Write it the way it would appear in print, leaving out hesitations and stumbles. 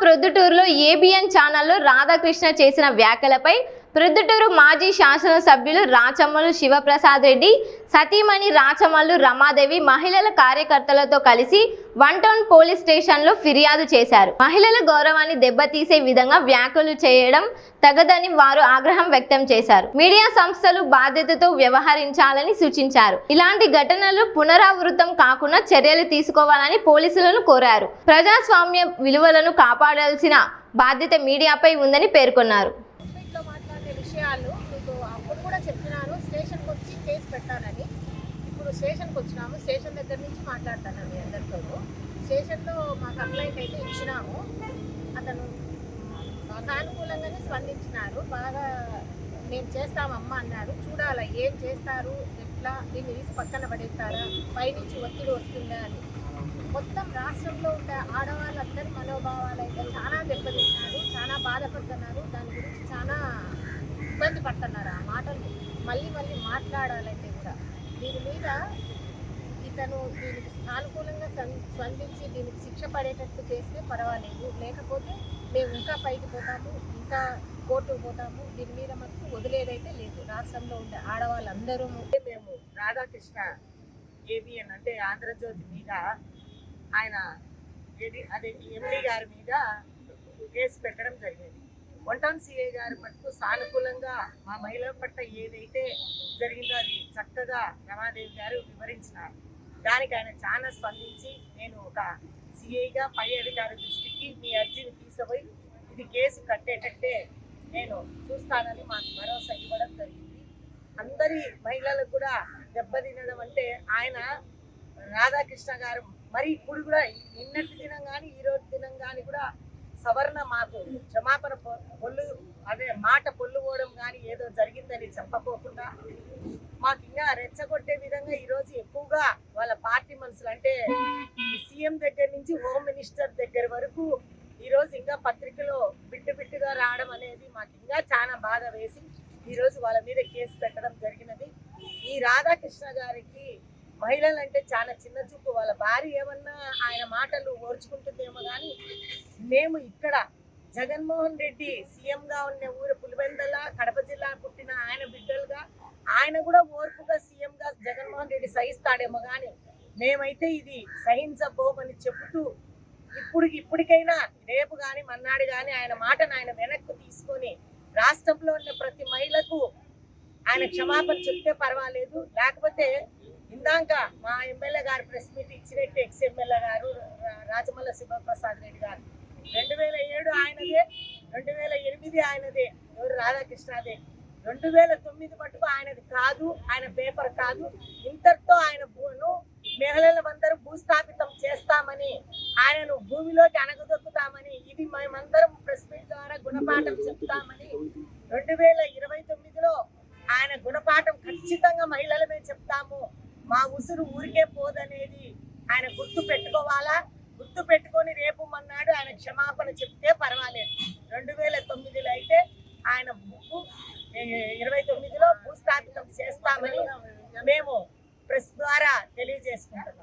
ప్రొద్దుటూరులో ఏబిఎన్ ఛానల్లో రాధాకృష్ణ చేసిన వ్యాఖ్యలపై ప్రొద్దుటూరు మాజీ శాసనసభ్యులు రాచమల్లు శివప్రసాద్ రెడ్డి సతీమణి రాచమల్లు రమాదేవి మహిళల కార్యకర్తలతో కలిసి వన్ టౌన్ పోలీస్ స్టేషన్లో ఫిర్యాదు చేశారు. మహిళల గౌరవాన్ని దెబ్బతీసే విధంగా వ్యాఖ్యలు చేయడం తగదని వారు ఆగ్రహం వ్యక్తం చేశారు. మీడియా సంస్థలు బాధ్యతతో వ్యవహరించాలని సూచించారు. ఇలాంటి ఘటనలు పునరావృతం కాకుండా చర్యలు తీసుకోవాలని పోలీసులను కోరారు. ప్రజాస్వామ్య విలువలను కాపాడాల్సిన బాధ్యత మీడియాపై ఉందని పేర్కొన్నారు. మీకు అప్పుడు కూడా చెప్పినాను స్టేషన్కి వచ్చి కేసు పెట్టాలని. ఇప్పుడు స్టేషన్కి వచ్చినాము, స్టేషన్ దగ్గర నుంచి మాట్లాడుతున్నాను మీ అందరితో. స్టేషన్లో మాకు కంప్లైంట్ అయితే ఇచ్చినాము. అతను సానుకూలంగానే స్పందించినారు. బాగా మేము చేస్తామమ్మా అన్నారు. చూడాలా ఏం చేస్తారు, ఎట్లా దీన్ని తీసి పక్కన పడేస్తారా, పైనుంచి ఒత్తిడి వస్తుందా అని. మొత్తం రాష్ట్రంలో ఉండే ఆడవాళ్ళందరి మనోభావాలు అయితే చాలా దెబ్బతిన్నారు, చాలా బాధపడుతున్నారు. దాని గురించి చాలా ఇబ్బంది పడుతున్నారు. ఆ మాటలు మళ్ళీ మాట్లాడాలంటే కూడా దీని మీద ఇతను దీనికి సానుకూలంగా స్పందించి దీనికి శిక్ష పడేటట్టు చేస్తే పర్వాలేదు. లేకపోతే మేము ఇంకా పైకి పోతాము, ఇంకా కోర్టుకు పోతాము. దీని మీద మనకు వదిలేదైతే లేదు. రాష్ట్రంలో ఉండే ఆడవాళ్ళందరూ మేము రాధాకృష్ణ ఏబిఎన్ అంటే ఆంధ్రజ్యోతి మీద ఆయన అదే ఎండి గారి మీద కేసు పెట్టడం జరిగింది. వన్ టౌన్ సిఐ గారి పట్టు సానుకూలంగా మా మహిళల పట్ల ఏదైతే జరిగిందో అది చక్కగా రమాదేవి గారు వివరించినారు. దానికి ఆయన చాలా స్పందించి నేను ఒక సిఐగా పై అధికారి దృష్టికి మీ అర్జీని తీసుకుపోయి ఇది కేసు కట్టేటట్టే నేను చూస్తానని మాకు భరోసా ఇవ్వడం జరిగింది. అందరి మహిళలకు కూడా దెబ్బతినడం అంటే ఆయన రాధాకృష్ణ గారు మరి ఇప్పుడు కూడా నిన్నటి దినం కానీ ఈరోజు దినం కానీ కూడా సవర్ణ మాకు క్షమాపణ మాట పొల్లుపోవడం కానీ ఏదో జరిగిందని చెప్పకోకుండా మాకు ఇంకా రెచ్చగొట్టే విధంగా ఈరోజు ఎక్కువగా వాళ్ళ పార్టీ మనుషులు అంటే సీఎం దగ్గర నుంచి హోమ్ మినిస్టర్ దగ్గర వరకు ఈరోజు ఇంకా పత్రికలో బిట్టుగా రావడం అనేది మాకు ఇంకా చాలా బాధ వేసి ఈరోజు వాళ్ళ మీద కేసు పెట్టడం జరిగినది. ఈ రాధాకృష్ణ గారికి మహిళలంటే చాలా చిన్న చూపు. వాళ్ళ భార్య ఏమన్నా ఆయన మాటలు ఓర్చుకుంటుందేమో కానీ మేము ఇక్కడ జగన్మోహన్ రెడ్డి సీఎంగా ఉన్న ఊరు పులివెందుల కడప జిల్లా పుట్టిన ఆయన బిడ్డలుగా ఆయన కూడా ఓర్పుగా సీఎంగా జగన్మోహన్ రెడ్డి సహిస్తాడేమో కానీ మేమైతే ఇది సహించబోమని చెబుతూ ఇప్పటికైనా రేపు కానీ మన్నాడు కానీ ఆయన మాటను ఆయన వెనక్కు తీసుకొని రాష్ట్రంలో ఉన్న ప్రతి మహిళకు ఆయన క్షమాపణ చెప్తే పర్వాలేదు. లేకపోతే ఇందాక మా ఎమ్మెల్యే గారు ప్రెస్ మీట్ ఇచ్చినట్టు ఎక్స్ ఎమ్మెల్యే గారు రాచమల్లు శివప్రసాద్ రెడ్డి గారు 2007 ఆయనదే, 2008 ఆయనదే, ఎవరు రాధాకృష్ణదే, 2009 మటుకు ఆయనది కాదు, ఆయన పేపర్ కాదు. ఇంతటితో ఆయన మహిళలందరూ భూస్థాపితం చేస్తామని ఆయనను భూమిలోకి అణగదొక్కుతామని ఇది మేమందరం ప్రెస్ మీట్ ద్వారా గుణపాఠం చెప్తామని 2029లో ఆయన గుణపాఠం ఖచ్చితంగా మహిళలమే చెప్తాము, మా ఉసురు ఊరికే పోదనేది ఆయన గుర్తు పెట్టుకోవాలా. గుర్తు పెట్టుకొని రేపు మన్నాడు ఆయన క్షమాపణ చెప్తే పర్వాలేదు. 2009లో అయితే ఆయన 29లో భూస్థాపితం చేస్తామని మేము ప్రెస్ ద్వారా తెలియజేసుకుంటున్నాం.